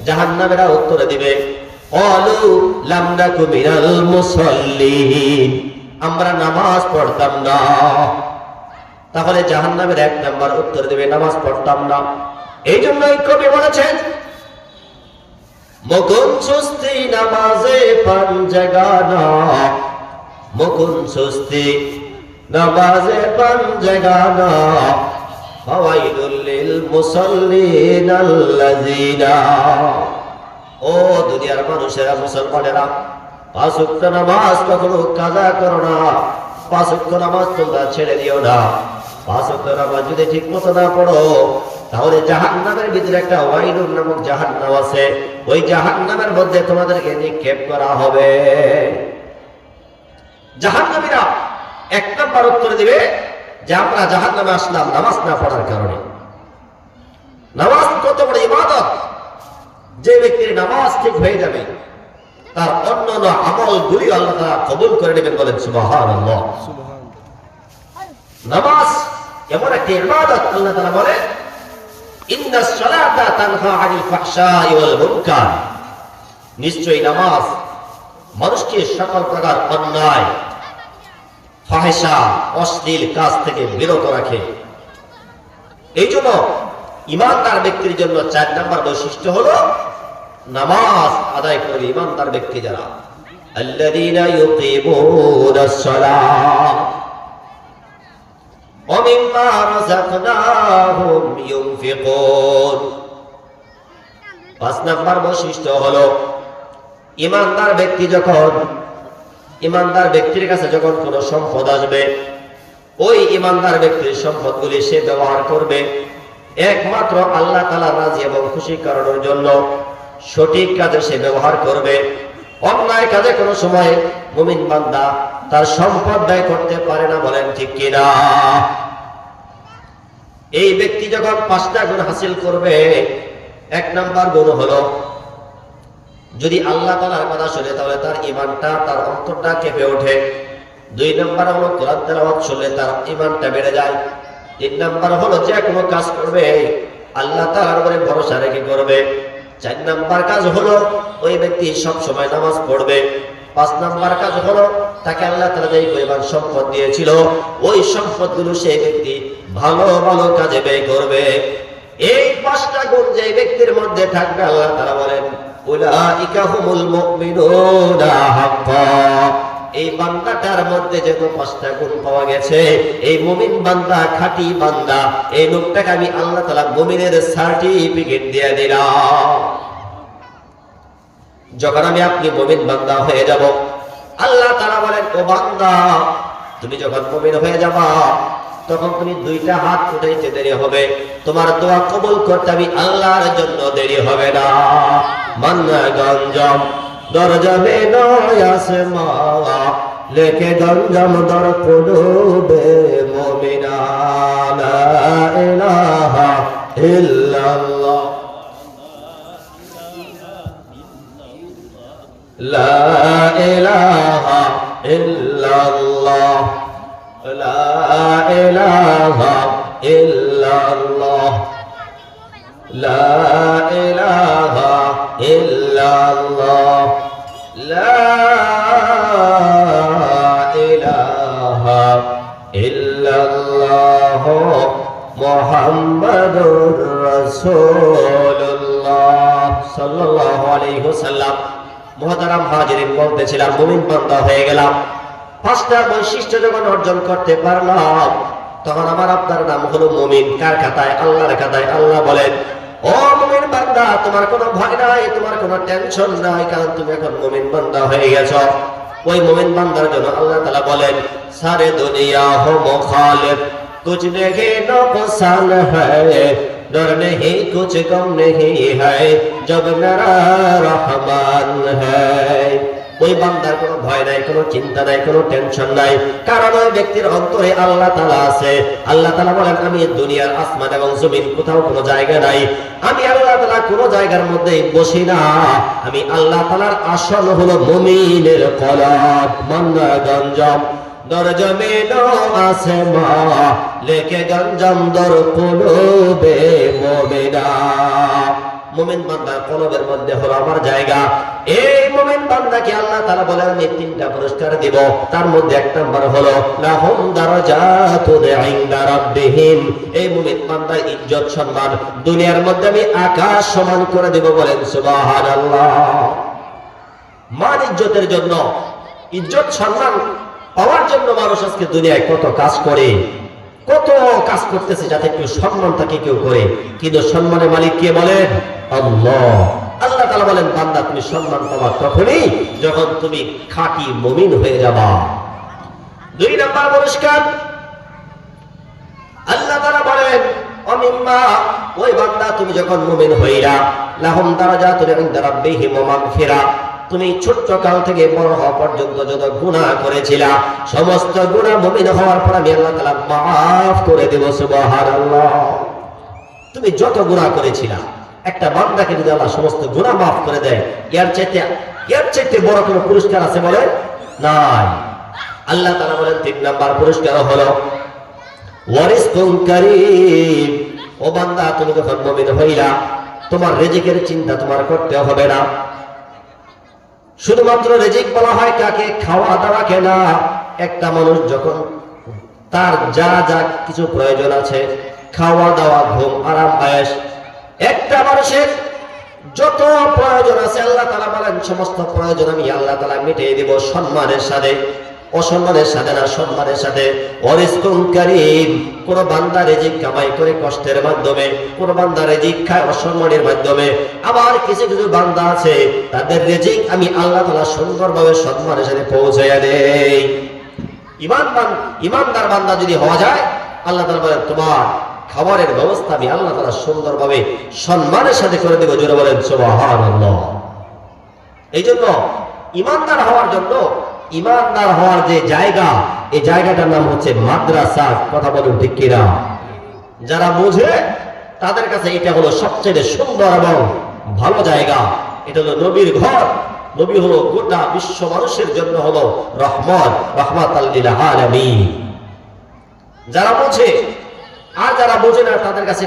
জাহান্নামীরা উত্তর দিবে ক্বালু লাম নাকু মিনাল মুসাল্লিন, আমরা নামাজ পড়তাম না। তাহলে জাহান্নামের এক নাম্বার উত্তর দিবে নামাজ পড়তাম না। এই জন্যই কবি বলেছেন মুকুন সুস্তি নামাজে পাঞ্জাগানা, মুকুন সুস্তি নামাজে পাঞ্জাগানা, ফাওয়াইলুল লিল মুসাল্লিন আল্লাযিনা। ও দুনিয়ার মানুষেরা, মুসলমানেরা, 5 ওয়াক্ত নামাজ কখনো কাজা করো না। 5 ওয়াক্ত নামাজ তোমরা ছেড়ে দিও না। 5 ওয়াক্ত নামাজ যদি ঠিক মতো না পড়ো তাহলে জাহান্নামের ভিতরে একটা ওয়াইলুন নামক জাহান্নাম আছে, ওই জাহান্নামের মধ্যে তোমাদেরকে নিক্ষেপ করা হবে। জাহান্নামীরা এক নাম্বার উত্তর দিবে যে আমরা জাহান্নামে আসলাম নামাজ না পড়ার কারণে। নামাজ কত বড় ইবাদত, যে ব্যক্তির নামাজ ঠিক হয়ে যাবে তার অন্যান্য আমলগুলি আল্লাহ তাআলা কবুল করে নেবেন, বলেন সুবহানাল্লাহ। নামাজ এমন একটি ইবাদত, আল্লাহ তাআলা বলেন ইন্নাস সালাতা তানহা আনিল ফাহশাই ওয়াল মুনকার, নিশ্চয়ই নামাজ মানুষকে সকল প্রকার অন্যায়, ফাহিশা, অশ্লীল কাজ থেকে বিরত রাখে। এই জন্য ঈমানদার ব্যক্তির জন্য 4 নাম্বার বৈশিষ্ট্য হলো নামাজ আদায় করবে ঈমানদার ব্যক্তি যারা, আল্লাযীনা ইউকিমুনাস সালাহ ওয়া মিম্মা রাযাকনাহুম ইউনফিকুন। 5 নাম্বার বৈশিষ্ট্য হলো ঈমানদার ব্যক্তির কাছে যখন কোনো সম্পদ আসবে, ওই ঈমানদার ব্যক্তির সম্পদগুলি সে ব্যবহার করবে একমাত্র আল্লাহ তাআলা রাজি এবং খুশি করানোর জন্য। সঠিক কাজে সে ব্যবহার করবে। অন্যায় কাজে কোনো সময় মুমিন বান্দা তার সম্পদ ব্যয় করতে পারে না, বলেন ঠিক কিনা? এই ব্যক্তি যখন 5টা গুণ হাসিল করবে, 1 নাম্বার গুণ হলো যদি আল্লাহ তাআলার কথা শুনে তাহলে তার ঈমানটা, তার অন্তরটা কেঁপে ওঠে। 2 নাম্বার হলো কোরআন তেলাওয়াত শুনলে তার ঈমানটা বেড়ে যায়। 3 নাম্বার হলো যে কোনো কাজ করবে আল্লাহ তাআলার উপরে ভরসা রেখে করবে। 4 নাম্বার কাজ হলো ওই ব্যক্তি সব সময় নামাজ পড়বে। 5 নাম্বার কাজ হলো তাকে আল্লাহ তাআলা যেই পরিমাণ সম্পদ দিয়েছিল ওই সম্পদগুলো সেই ব্যক্তি ভালো ভালো কাজে ব্যয় করবে। এই 5টা গুণ যে ব্যক্তির মধ্যে থাকবে, আল্লাহ তাআলা বলেন উলাইকা হুমুল মুমিনুনা হাক্কা। এই বান্দাটার মধ্যে যে 5টা গুণ পাওয়া গেছে, এই মুমিন বান্দা, খাঁটি বান্দা, এই লোকটাকে আমি আল্লাহ তাআলা মুমিনের সার্টিফিকেট দিয়ে দিলাম। যখন আমি আপনি মুমিন বান্দা হয়ে যাব, আল্লাহ তাআলা বলেন ও বান্দা তুমি যখন মুমিন হয়ে যাবা তখন তুমি 2টা হাত উঠাইতে দেরি হবে, তোমার দোয়া কবুল করতে আমি আল্লাহর জন্য দেরি হবে না। মান্না গঞ্জম দরজাবে নয় আসমা, লেখে গঞ্জম দর কুলুবে মুমিনা, লা ইলাহা ইল্লাল্লাহ, লা ইলাহা ইল্লাল্লাহ, লা ইলাহা ইল্লাল্লাহ, লা ইলাহা ইল্লাল্লাহ, লা ইলাহা ইল্লাল্লাহ, মুহাম্মাদুর রাসূলুল্লাহ সাল্লাল্লাহু আলাইহি ওয়াসাল্লাম। মুহতারাম হাজিরিন, বলতেছিলাম মুমিন বান্দা হয়ে গেলাম। 5টা বৈশিষ্ট্য যখন অর্জন করতে পারলাম তখন আমার আপনার নাম হলো মুমিন। কার খাতায়? আল্লাহর খাতায়। আল্লাহ বলেন ও মুমিন বান্দা তোমার কোনো ভয় নাই, তোমার কোনো টেনশন নাই, কারণ তুমি এখন মুমিন বান্দা হয়ে গেছো। ওই মুমিন বান্দার জন্য আল্লাহ তাআলা বলেন সারে দুনিয়া হো মুখালিফ कुछ नहीं नुकसान है, डर नहीं कुछ गम नहीं है, जब मेरा रहमान है। ওই বান্দার কোনো ভয় নাই, কোনো চিন্তা নাই, কোনো টেনশন নাই, কারণ ওই ব্যক্তির অন্তরে আল্লাহ তাআলা আছে। আল্লাহ তাআলা বলেন আমি দুনিয়ার আসমান এবং জমিন কোথাও কোনো জায়গা নাই, আমি আল্লাহ তাআলা কোনো জায়গার মধ্যে বসি না। আমি আল্লাহ তাআলার আসন হলো মুমিনের কলব। মান্না গঞ্জম দর জমিন আসমা, লেকে গঞ্জম দর কুলুবে মুমিনা। মুমিন বান্দার কলবের মধ্যে হলো আমার জায়গা। এই মুমিন বান্দাকে আল্লাহ তাআলা বলেন আমি তিনটা পুরস্কার দিব। তার মধ্যে এক নাম্বার হলো লাহুম দারাজাতুন ইনদা রাব্বিহিম। এই মুমিন বান্দার ইজ্জত সম্মান দুনিয়ার মধ্যে আমি আকাশ সমান করে দেব, বলেন সুবহানাল্লাহ। মান ইজ্জতের জন্য, ইজ্জত সম্মান পাওয়ার জন্য মানুষ আজকে দুনিয়ায় কত কাজ করে, কত কাজ করতেছে যাতে কেউ সম্মান তাকে কেউ করে, কিন্তু সম্মানের মালিক কে বলেন? আল্লাহ। আল্লাহ তাআলা বলেন বান্দা তুমি সম্মান পাবা তখনই যখন তুমি খাঁটি মুমিন হয়ে যাবা। দুই নাম্বার পুরস্কার আল্লাহ তাআলা বলেন অমিম্মা, ওই বান্দা তুমি যখন মুমিন হইরা লাহুম দারাজাতুন ইনদা রাব্বিহিম ওয়া মাগফিরা, তুমি ছোট্ট কাল থেকে বড় হওয়া পর্যন্ত যত গুনাহ করেছিলা সমস্ত গুনাহ মুমিন হওয়ার পর আমি আল্লাহ তাআলা maaf করে দেব, সুবহানাল্লাহ। তুমি যত গুনাহ করেছিলা একটা বান্দাকে যদি আল্লাহ সমস্ত গুনাহ maaf করে দেয়, এর চাইতে বড় কোনো পুরস্কার আছে বলে? নাই। আল্লাহ তাআলা বলেন তিন নাম্বার পুরস্কার হলো ওয়ারিজকুন কারীম। ও বান্দা তুমি যখন মুমিন হইলা তোমার রিজিকের চিন্তা তোমার করতে হবে না। শুধুমাত্র রিজিক বলা হয় কাকে? খাওয়া দাওয়াকে না। একটা মানুষ যখন তার যা যা কিছু প্রয়োজন আছে, খাওয়া দাওয়া, ঘুম, আরাম, আয়েশ, একটা মানুষের যত প্রয়োজন আছে আল্লাহ তাআলা বলেন সমস্ত প্রয়োজন আমি আল্লাহ তাআলা মিটিয়ে দেব সম্মানের সাথে। অসম্মানের সাথে না, সম্মানের সাথে। ওয়ারিজকুন কারীম, কোন বান্দা রিজিক কামাই করে কষ্টের মাধ্যমে, কোন বান্দা রিজিক খায় অসম্মানের মাধ্যমে, আবার কিছু কিছু বান্দা আছে তাদের রিজিক আমি আল্লাহ তাআলা সুন্দরভাবে সম্মানের সাথে পৌঁছাইয়া দেই। ইমানদার বান্দা যদি হওয়া যায় আল্লাহ তাআলা বলেন তোমার খাবারের ব্যবস্থা আমি আল্লাহ তাআলা সুন্দরভাবে সম্মানের সাথে করে দেব, জোরে বলেন সুবহানাল্লাহ। এই জন্য ইমানদার হওয়ার জন্য, ইমানদার হওয়ার যে জায়গা, এই জায়গাটার নাম হচ্ছে মাদ্রাসা। কথা বলুন ঠিক কিনা? যারা বোঝে তাদের কাছে এটা হলো সবচেয়ে সুন্দর এবং ভালো জায়গা। এটা হলো নবীর ঘর। নবী হলো গোটা বিশ্ব মানুষের জন্য হলো রহমত, রাহমাতাল লিল আলামিন। যারা বোঝে আর যারা বোঝে না তাদের কাছে